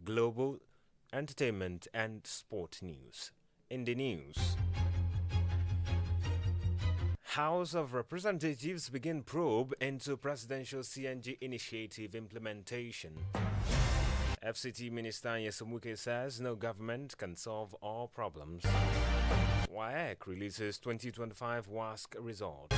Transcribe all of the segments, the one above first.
global, entertainment, and sport news. In the news, House of Representatives begin probe into presidential CNG initiative implementation. FCT Minister Nyesom says no government can solve all problems. WAEC releases 2025 WASC results.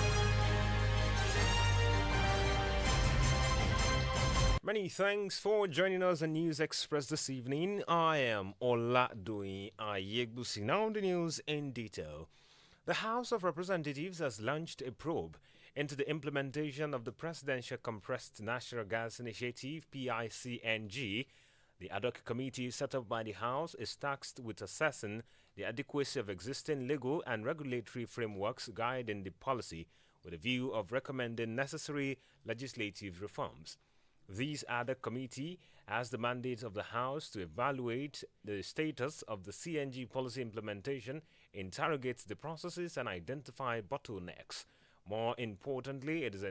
Many thanks for joining us on News Express this evening. I am Oladoyin Ayegbusi. Now the news in detail. The House of Representatives has launched a probe into the implementation of the Presidential Compressed Natural Gas Initiative (PICNG). The ad hoc committee set up by the House is tasked with assessing the adequacy of existing legal and regulatory frameworks guiding the policy with a view of recommending necessary legislative reforms. This ad hoc committee has the mandate of the House to evaluate the status of the CNG policy implementation, interrogate the processes, and identify bottlenecks. More importantly, it is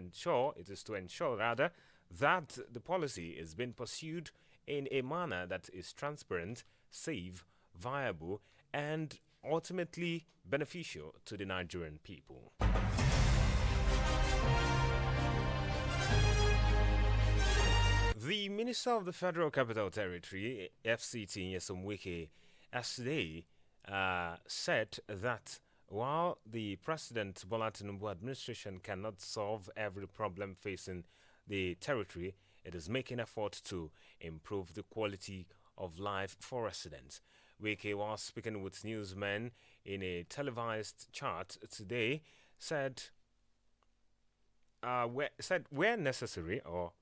to ensure that the policy is being pursued in a manner that is transparent, safe, viable, and ultimately beneficial to the Nigerian people. The Minister of the Federal Capital Territory, FCT Nyesom, has today said that while the President Bola Tinubu administration cannot solve every problem facing the territory, it is making effort to improve the quality of life for residents. Wike, while speaking with newsmen in a televised chat today, said where necessary, or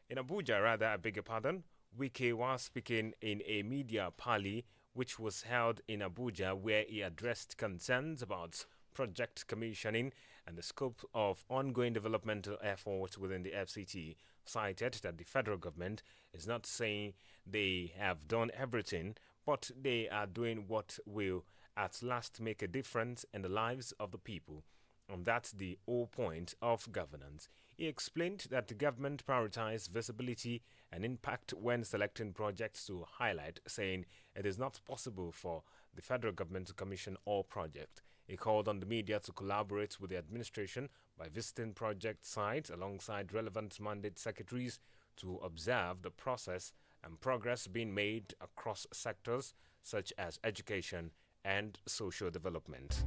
in Abuja rather, I beg your pardon, Wike was speaking in a media parley which was held in Abuja, where he addressed concerns about project commissioning and the scope of ongoing developmental efforts within the FCT, cited that the federal government is not saying they have done everything, but they are doing what will at last make a difference in the lives of the people. And that's the whole point of governance. He explained that the government prioritizes visibility and impact when selecting projects to highlight, saying it is not possible for the federal government to commission all projects. He called on the media to collaborate with the administration by visiting project sites alongside relevant mandate secretaries to observe the process and progress being made across sectors such as education and social development.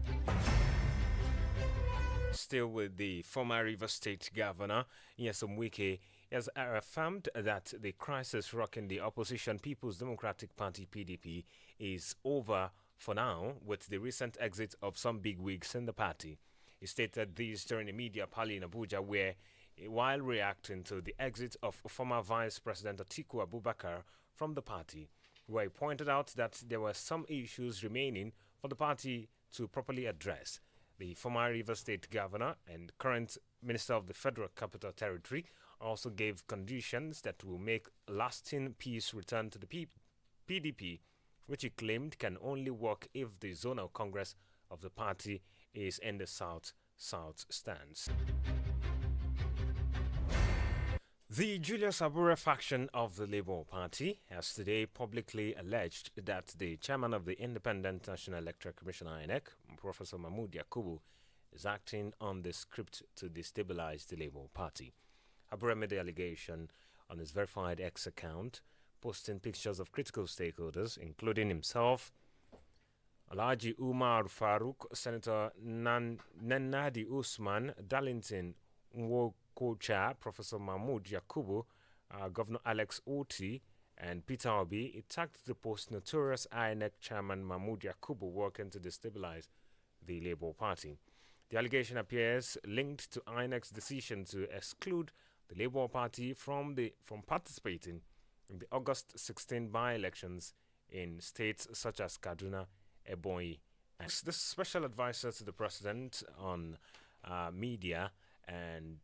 Still with the former Rivers State Governor, Nyesom Wike, has affirmed that the crisis rocking the opposition People's Democratic Party (PDP) is over for now, with the recent exit of some bigwigs in the party. He stated this during a media parley in Abuja, where, while reacting to the exit of former Vice President Atiku Abubakar from the party, where he pointed out that there were some issues remaining for the party to properly address. The former Rivers State Governor and current Minister of the Federal Capital Territory also gave conditions that will make lasting peace return to the PDP, which he claimed can only work if the zonal congress of the party is in the South-South stance. The Julius Abure faction of the Labour Party has today publicly alleged that the chairman of the Independent National Electoral Commission (INEC), Professor Mahmood Yakubu, is acting on the script to destabilize the Labour Party. Abure made the allegation on his verified X account, posting pictures of critical stakeholders, including himself, Alhaji Umar Farouk, Senator Nannadi Usman, Darlington Nwokocha, Professor Mahmood Yakubu, Governor Alex Oti, and Peter Obi. It tagged the post-notorious INEC chairman Mahmood Yakubu working to destabilize the Labour Party. The allegation appears linked to INEC's decision to exclude the Labour Party from participating in the August 16 by-elections in states such as Kaduna, Ebonyi. The special advisor to the president on media and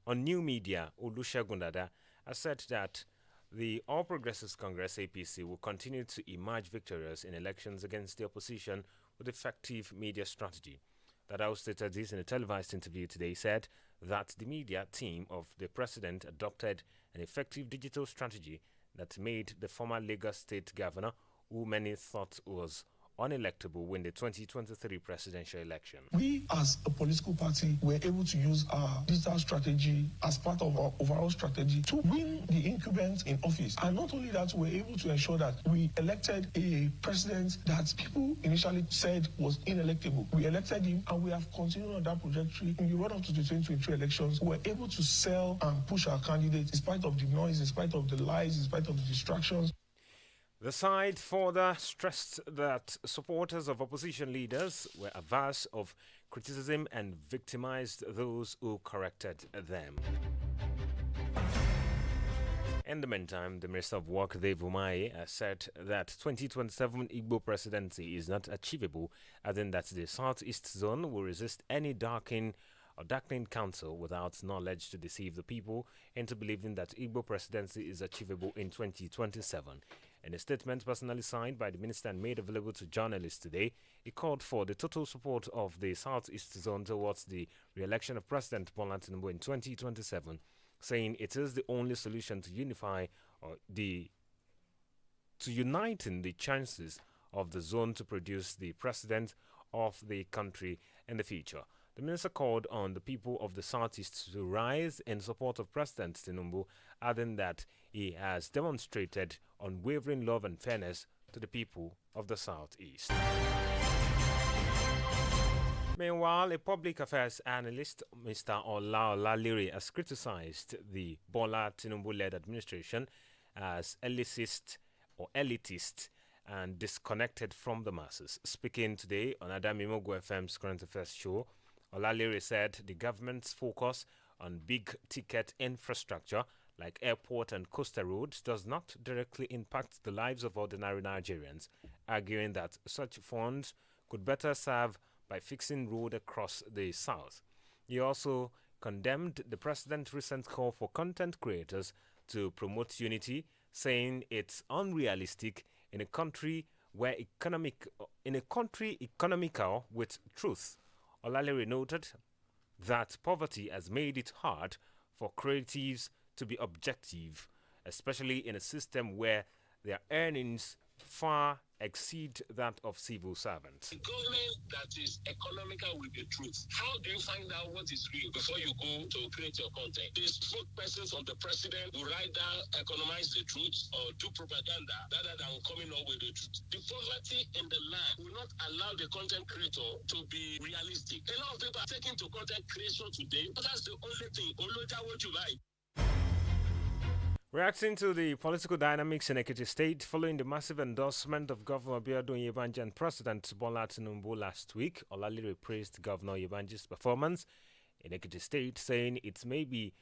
on new media, Olusegun Dada, has said that the All Progressives Congress (APC) will continue to emerge victorious in elections against the opposition with effective media strategy. Dada stated this in a televised interview today. Said that the media team of the president adopted an effective digital strategy that made the former Lagos State governor, who many thought was unelectable, win the 2023 presidential election. We, as a political party, were able to use our digital strategy as part of our overall strategy to win the incumbents in office. And not only that, we were able to ensure that we elected a president that people initially said was inelectable. We elected him, and we have continued on that trajectory. In the run-up to the 2023 elections, we were able to sell and push our candidates in spite of the noise, in spite of the lies, in spite of the distractions. The side further stressed that supporters of opposition leaders were averse of criticism and victimized those who corrected them. In the meantime, the Minister of Work, Dave Umahi, has said that 2027 Igbo presidency is not achievable, adding that the Southeast Zone will resist any darkening council without knowledge to deceive the people into believing that Igbo presidency is achievable in 2027. In a statement personally signed by the minister and made available to journalists today, he called for the total support of the Southeast Zone towards the re-election of President Bola Tinubu in 2027, saying it is the only solution to uniting the chances of the zone to produce the president of the country in the future. The minister called on the people of the Southeast to rise in support of President Tinubu, adding that he has demonstrated unwavering love and fairness to the people of the Southeast. Meanwhile, a public affairs analyst, Mr. Oladoyin, has criticized the Bola Tinubu-led administration as elitist and disconnected from the masses. Speaking today on Adamimogo FM's Current Affairs show, Oladoyin said the government's focus on big-ticket infrastructure like airport and coastal roads does not directly impact the lives of ordinary Nigerians, arguing that such funds could better serve by fixing road across the south. He also condemned the president's recent call for content creators to promote unity, saying it's unrealistic in a country economical with truth. Oladoyin noted that poverty has made it hard for creatives to be objective, especially in a system where their earnings far exceed that of civil servants. A government that is economical with the truth. How do you find out what is real before you go to create your content? The spokespersons of the president will either economize the truth or do propaganda rather than coming up with the truth. The poverty in the land will not allow the content creator to be realistic. A lot of people are taking to content creation today, but that's the only thing. Oloja what you like. Reacting to the political dynamics in Ekiti State following the massive endorsement of Governor Oladoyin Ayegbusi and President Bola Tinubu last week, Oladoyin praised Governor Ayegbusi's performance in Ekiti State, saying it may be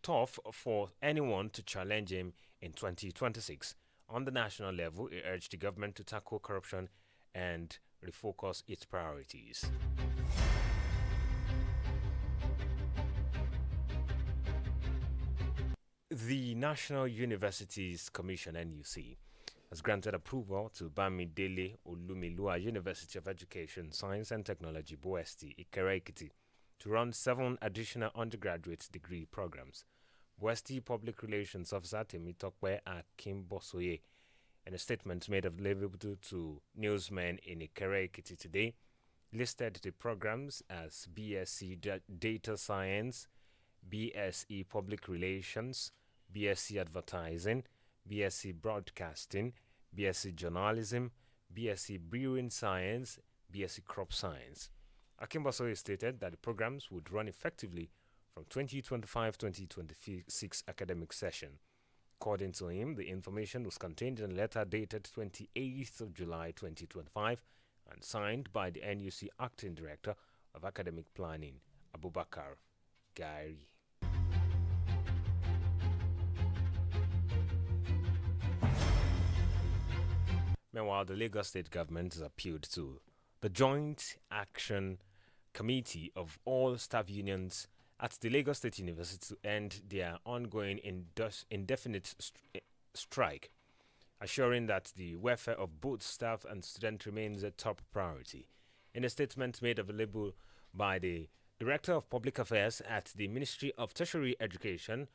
tough for anyone to challenge him in 2026. On the national level, he urged the government to tackle corruption and refocus its priorities. The National Universities Commission (NUC) has granted approval to Bamidele Olumilua University of Education, Science and Technology (BOST) Ikere-Ekiti to run 7 additional undergraduate degree programs. BOST Public Relations Officer Temitokwe Akimbosoye, in a statement made available to newsmen in Ikere-Ekiti today, listed the programs as BSc Data Science, BSc Public Relations, BSc Advertising, BSc Broadcasting, BSc Journalism, BSc Brewing Science, BSc Crop Science. Akimbosoye stated that the programs would run effectively from 2025-2026 academic session. According to him, the information was contained in a letter dated 28th of July 2025 and signed by the NUC Acting Director of Academic Planning, Abubakar Gari. Meanwhile, the Lagos State government has appealed to the Joint Action Committee of all staff unions at the Lagos State University to end their ongoing indefinite strike, assuring that the welfare of both staff and students remains a top priority. In a statement made available by the Director of Public Affairs at the Ministry of Tertiary Education,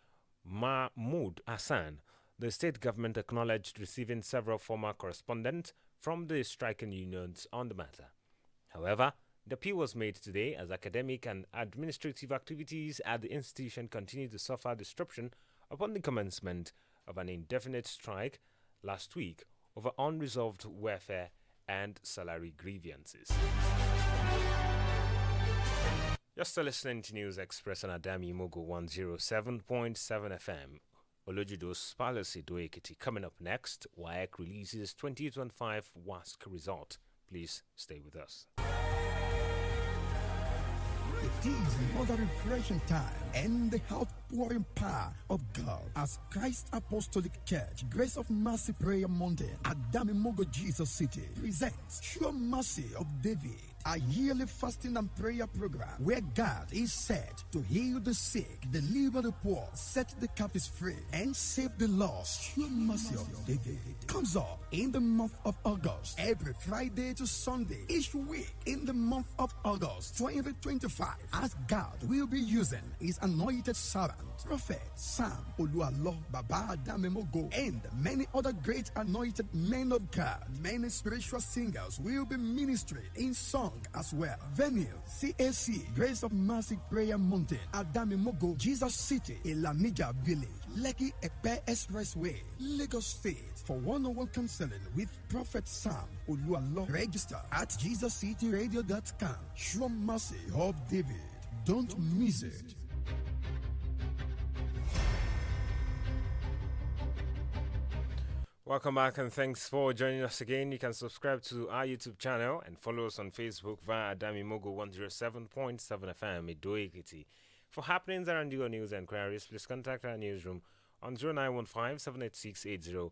Mahmood Hassan, The state government acknowledged receiving several former correspondents from the striking unions on the matter. However, the appeal was made today as academic and administrative activities at the institution continue to suffer disruption upon the commencement of an indefinite strike last week over unresolved welfare and salary grievances. You're still listening to News Express on Adamimogo 107.7 FM. Olojudo's Palace Doekiti. Coming up next, WAEC releases 2025 WASC result. Please stay with us. It is another refreshing time and the outpouring power of God as Christ Apostolic Church, Grace of Mercy Prayer Mountain, Adamimogo, Jesus City, presents Sure Mercy of David, a yearly fasting and prayer program where God is set to heal the sick, deliver the poor, set the captives free, and save the lost. Sure Mercy of David comes up in the month of August, every Friday to Sunday, each week in the month of August 2025, as God will be using his anointed servant, Prophet Sam Olualo Baba Adamimogo, and many other great anointed men of God. Many spiritual singers will be ministering in song as well. Venue CAC, Grace of Mercy Prayer Mountain, Adamimogo, Jesus City, Elamija Village, Lekki Epe Expressway, Lagos State. For one-on-one counseling with Prophet Sam Olualo, register at JesusCityRadio.com. Sure Mercy of David. Don't miss it. Welcome back and thanks for joining us again. You can subscribe to our YouTube channel and follow us on Facebook via Adamimogo 107.7 FM Idoekiti. For happenings around your news and queries, please contact our newsroom on 0915-786-8095.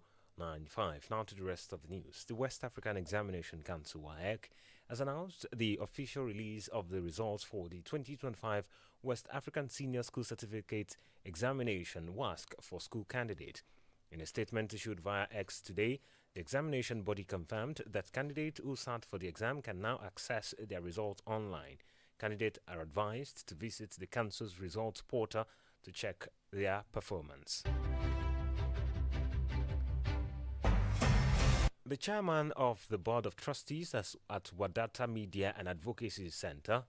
Now to the rest of the news. The West African Examination Council, WAEC, has announced the official release of the results for the 2025 West African Senior School Certificate Examination, WASC, for school candidates. In a statement issued via X today, the examination body confirmed that candidates who sat for the exam can now access their results online. Candidates are advised to visit the Council's results portal to check their performance. The chairman of the Board of Trustees at Wadata Media and Advocacy Center,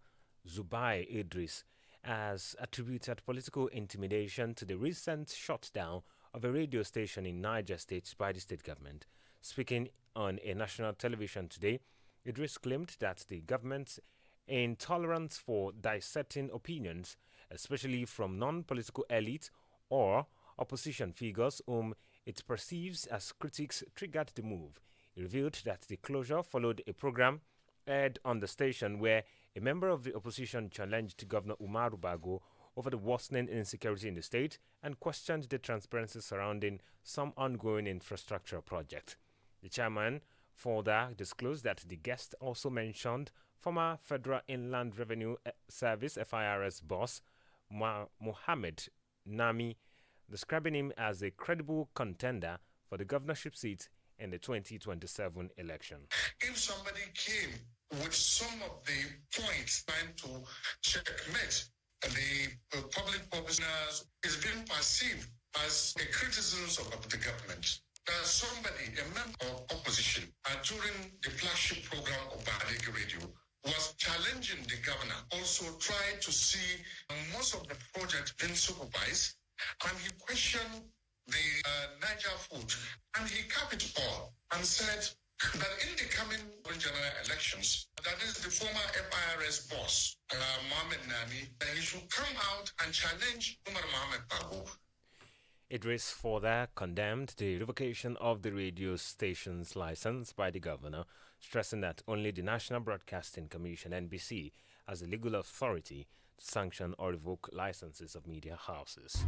Zubai Idris, has attributed political intimidation to the recent shutdown of a radio station in Niger State by the state government. Speaking on a national television today, Idris claimed that the government's intolerance for dissecting opinions, especially from non-political elite or opposition figures whom it perceives as critics, triggered the move. He revealed that the closure followed a program aired on the station where a member of the opposition challenged Governor Umaru Bago over the worsening insecurity in the state and questioned the transparency surrounding some ongoing infrastructure projects. The chairman further disclosed that the guest also mentioned former Federal Inland Revenue Service FIRS boss Mohammed Nami, describing him as a credible contender for the governorship seat in the 2027 election. If somebody came with some of the points trying to checkmate the public officers, is being perceived as a criticism of the government. Somebody, a member of opposition, during the flagship program of Badegi Radio, was challenging the governor, also tried to see most of the projects being supervised, and he questioned the Niger food, and he capped it all and said that in the coming general elections, that is the former FIRS boss, Mohammed Nami, that he should come out and challenge Umar Mohammed Bago. Idris further condemned the revocation of the radio station's license by the governor, stressing that only the National Broadcasting Commission, NBC, has the legal authority to sanction or revoke licenses of media houses.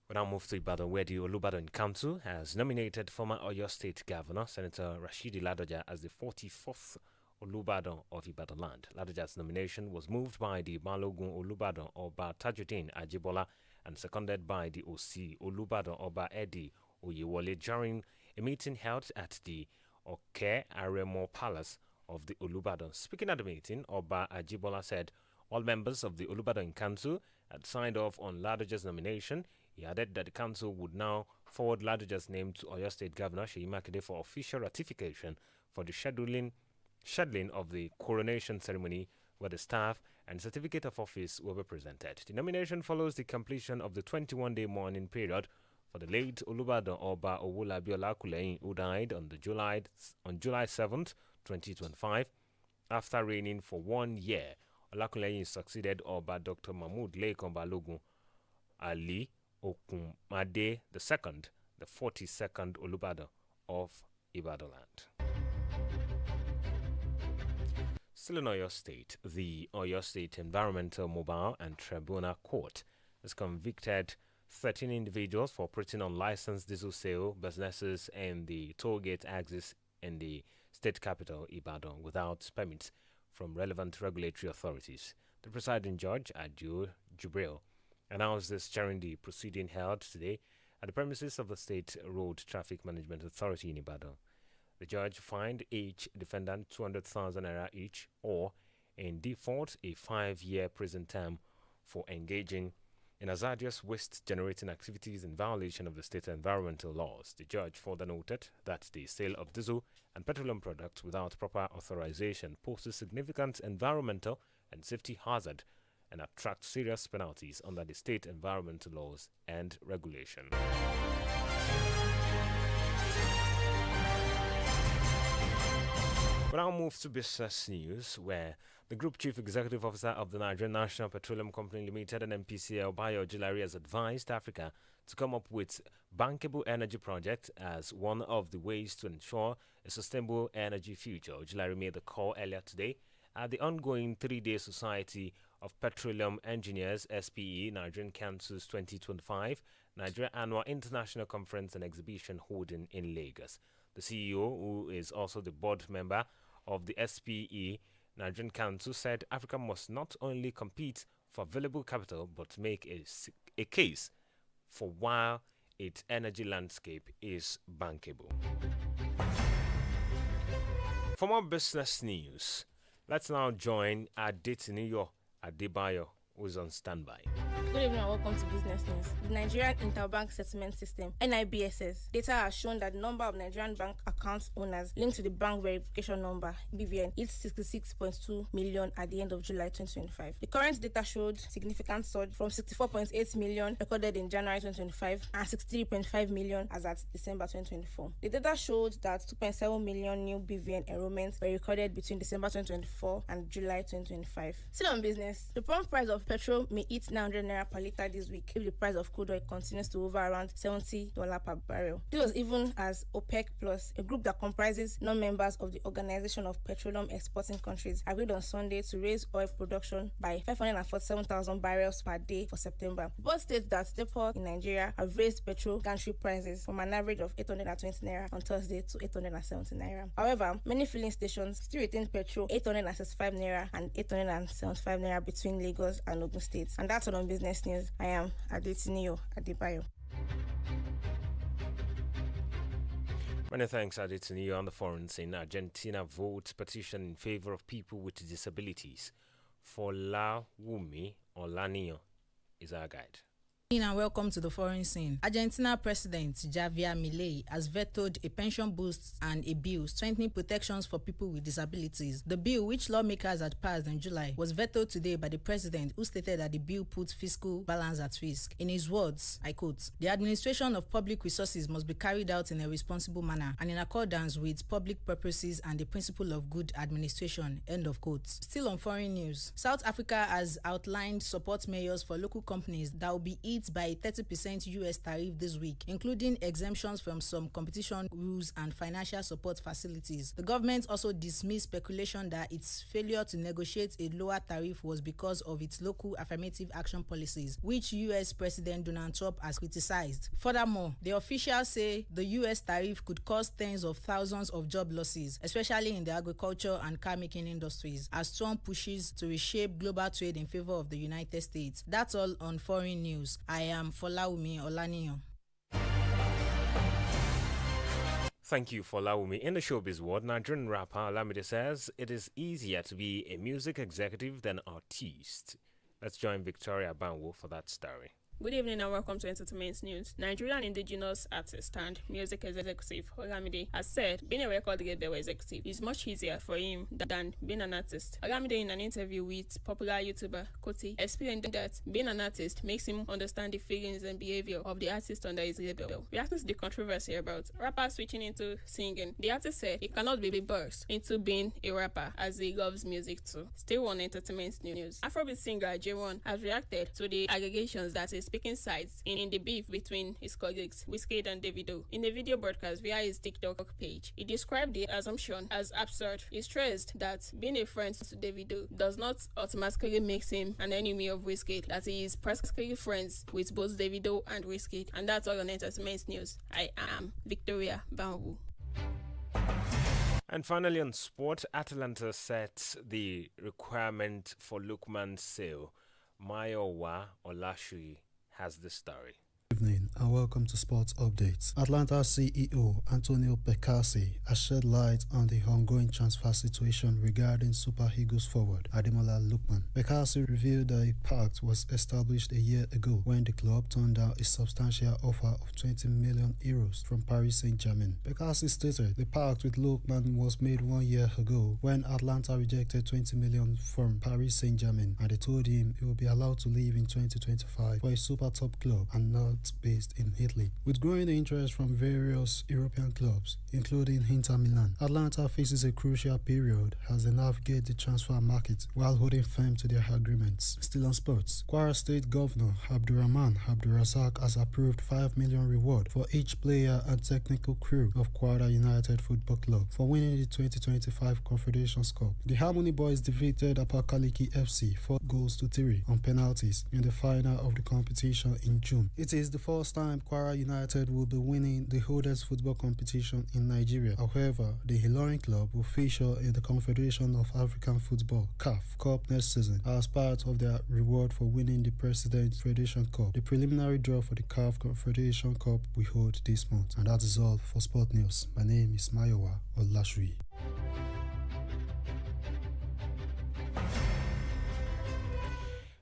We now move to Ibadan, where the Olubadan Council has nominated former Oyo State Governor Senator Rashidi Ladoja as the 44th Olubadan of Ibadan land. Ladoja's nomination was moved by the Balogun Olubadan Oba Tajuddin Ajibola and seconded by the OC Olubadan Oba Eddie Oyewole during a meeting held at the Oke Aremo Palace of the Olubadan. Speaking at the meeting, Oba Ajibola said all members of the Olubadan Council had signed off on Ladoja's nomination. He added that the council would now forward Ladoja's name to Oyo State Governor Seyi Makinde for official ratification for the scheduling of the coronation ceremony, where the staff and certificate of office will be presented. The nomination follows the completion of the 21-day mourning period for the late Olubadan Oba Owolabi Olakuleyin, who died on July 7th, 2025, after reigning for 1 year. Olakuleyin succeeded Oba Dr. Mahmood Lekan Balogun Ali Okunmade II, the 42nd Olubadan of Ibadanland. Still in Oyo State, the Oyo State Environmental Mobile and Tribunal Court has convicted 13 individuals for operating unlicensed diesel sale businesses in the tollgate axis in the state capital, Ibadan, without permits from relevant regulatory authorities. The presiding judge, Adio Jubril, announced this during the proceeding held today at the premises of the State Road Traffic Management Authority in Ibadan. The judge fined each defendant 200,000 naira each, or in default, a 5-year prison term for engaging in hazardous waste-generating activities in violation of the state environmental laws. The judge further noted that the sale of diesel and petroleum products without proper authorization poses significant environmental and safety hazard and attracts serious penalties under the state environmental laws and regulation. We now move to business news, where the Group Chief Executive Officer of the Nigerian National Petroleum Company Limited and NPCL, Bayo Ojulari, has advised Africa to come up with bankable energy projects as one of the ways to ensure a sustainable energy future. Ojulari made the call earlier today at the ongoing 3-day Society of Petroleum Engineers SPE Nigerian Council's 2025 Nigeria Annual International Conference and Exhibition holding in Lagos. The CEO, who is also the board member of the SPE Nigerian Council, said Africa must not only compete for available capital but make a case for why its energy landscape is bankable. For more business news, let's now join Adetiniyo Adebayo, who is on standby. Good evening and welcome to Business News. The Nigerian Interbank Settlement System, NIBSS, data has shown that the number of Nigerian bank account owners linked to the bank verification number, BVN, is 66.2 million at the end of July 2025. The current data showed significant surge from 64.8 million recorded in January 2025 and 63.5 million as at December 2024. The data showed that 2.7 million new BVN enrollments were recorded between December 2024 and July 2025. Still on business, the pump price of petrol may hit 900 naira per litre this week if the price of crude oil continues to hover around $70 per barrel. This was even as OPEC Plus, a group that comprises non-members of the Organization of Petroleum Exporting Countries, agreed on Sunday to raise oil production by 547,000 barrels per day for September. Both states that depots in Nigeria have raised petrol gantry prices from an average of 820 naira on Thursday to 870 naira. However, many filling stations still retain petrol 865 naira and 875 naira between Lagos and Ogun states. And that's all on Business News. I am Adetiniyo Adebayo. Many thanks, Adetiniyo. On the foreign scene, Argentina votes petition in favor of people with disabilities. Olawumi Olaniyan is our guide. And welcome to the foreign scene. Argentina President Javier Milei has vetoed a pension boost and a bill strengthening protections for people with disabilities. The bill, which lawmakers had passed in July, was vetoed today by the president, who stated that the bill puts fiscal balance at risk. In his words, I quote, "The administration of public resources must be carried out in a responsible manner and in accordance with public purposes and the principle of good administration." End of quote. Still on foreign news, South Africa has outlined support measures for local companies that will be hit by a 30% US tariff this week, including exemptions from some competition rules and financial support facilities. The government also dismissed speculation that its failure to negotiate a lower tariff was because of its local affirmative action policies, which US President Donald Trump has criticized. Furthermore, the officials say the US tariff could cause tens of thousands of job losses, especially in the agriculture and car-making industries, as Trump pushes to reshape global trade in favor of the United States. That's all on foreign news. I am Olawumi Olaniyan. Thank you, Olawumi. In the showbiz world, Nigerian rapper Olamide says it is easier to be a music executive than artist. Let's join Victoria Banwo for that story. Good evening and welcome to Entertainment News. Nigerian indigenous artist and music executive Olamide has said being a record label executive is much easier for him than being an artist. Olamide, in an interview with popular YouTuber Koti, explained that being an artist makes him understand the feelings and behavior of the artist under his label. Reacting to the controversy about rappers switching into singing, the artist said he cannot be burst into being a rapper as he loves music too. Still on Entertainment News, Afrobeat singer J1 has reacted to the allegations that his picking sides in the beef between his colleagues Wizkid and Davido. In a video broadcast via his TikTok page, he described the assumption as absurd. He stressed that being a friend to Davido does not automatically make him an enemy of Wizkid, that he is practically friends with both Davido and Wizkid. And that's all on Entertainment News. I am Victoria Banwu. And finally on sport, Atalanta sets the requirement for Lookman's sale. Mayowa Olashui has the story. Good evening and welcome to Sports Updates. Atlanta CEO Antonio Pecasi has shed light on the ongoing transfer situation regarding Super Eagles forward Ademola Lookman. Pecasi revealed that a pact was established a year ago when the club turned down a substantial offer of 20 million euros from Paris Saint-Germain. Pecasi stated the pact with Lookman was made 1 year ago when Atlanta rejected 20 million from Paris Saint-Germain, and they told him he will be allowed to leave in 2025 for a super top club and not based in Italy. With growing interest from various European clubs, including Inter Milan, Atlanta faces a crucial period as they navigate the transfer market while holding firm to their agreements. Still on sports, Kwara State Governor Abdurrahman Abdurrazak has approved 5 million reward for each player and technical crew of Kwara United Football Club for winning the 2025 Confederations Cup. The Harmony Boys defeated Apakaliki FC 4-3 on penalties in the final of the competition in June. It is the first time Kwara United will be winning the oldest football competition in Nigeria. However, the Ilorin club will feature in the Confederation of African Football (CAF) Cup next season as part of their reward for winning the President Federation Cup. The preliminary draw for the CAF Confederation Cup we hold this month. And that is all for Sport News. My name is Mayowa Olashui.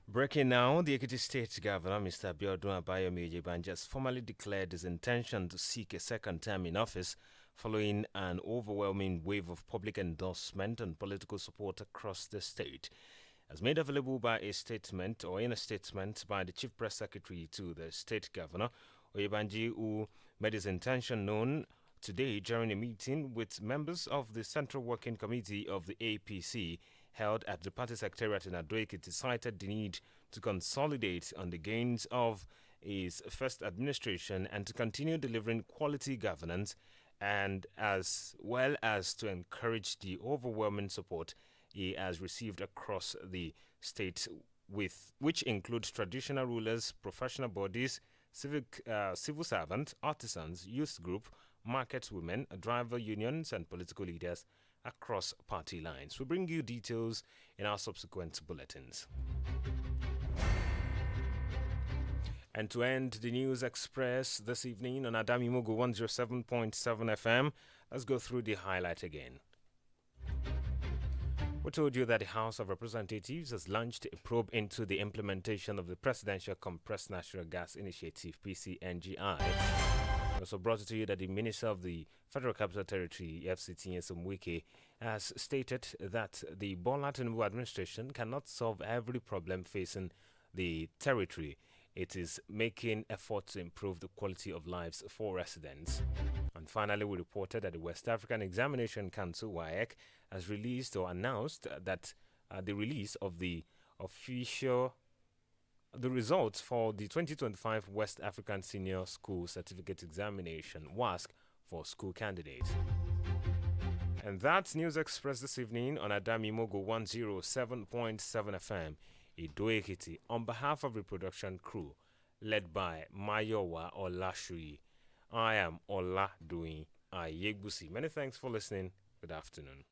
Breaking now, the Ekiti State Governor, Mr. Abiodun Abayomi Oyebanji, has formally declared his intention to seek a second term in office following an overwhelming wave of public endorsement and political support across the state. As made available by a statement or in a statement by the Chief Press Secretary to the State Governor, Oyebanji, who made his intention known today during a meeting with members of the Central Working Committee of the APC, held at the party secretariat in Ado-Ekiti, cited the need to consolidate on the gains of his first administration and to continue delivering quality governance, and as well as to encourage the overwhelming support he has received across the state, which include traditional rulers, professional bodies, civil servants, artisans, youth group, market women, driver unions, and political leaders across party lines. We'll bring you details in our subsequent bulletins. And to end the News Express this evening on Adamimogo 107.7 FM, let's go through the highlight again. We told you that the House of Representatives has launched a probe into the implementation of the Presidential Compressed Natural Gas Initiative, PCNGI. We also brought it to you that the Minister of the Federal Capital Territory, FCT Wike, has stated that the Bola Tinubu administration cannot solve every problem facing the territory. It is making efforts to improve the quality of lives for residents. And finally, we reported that the West African Examination Council, WAEC, has released or announced that the release of the results for the 2025 West African Senior School Certificate Examination, WASC, for school candidates. And that's News Express this evening on Adamimogo 107.7 FM, Ado-Ekiti, on behalf of the production crew, led by Mayowa Olashui. I am Oladoyin Ayegbusi. Many thanks for listening. Good afternoon.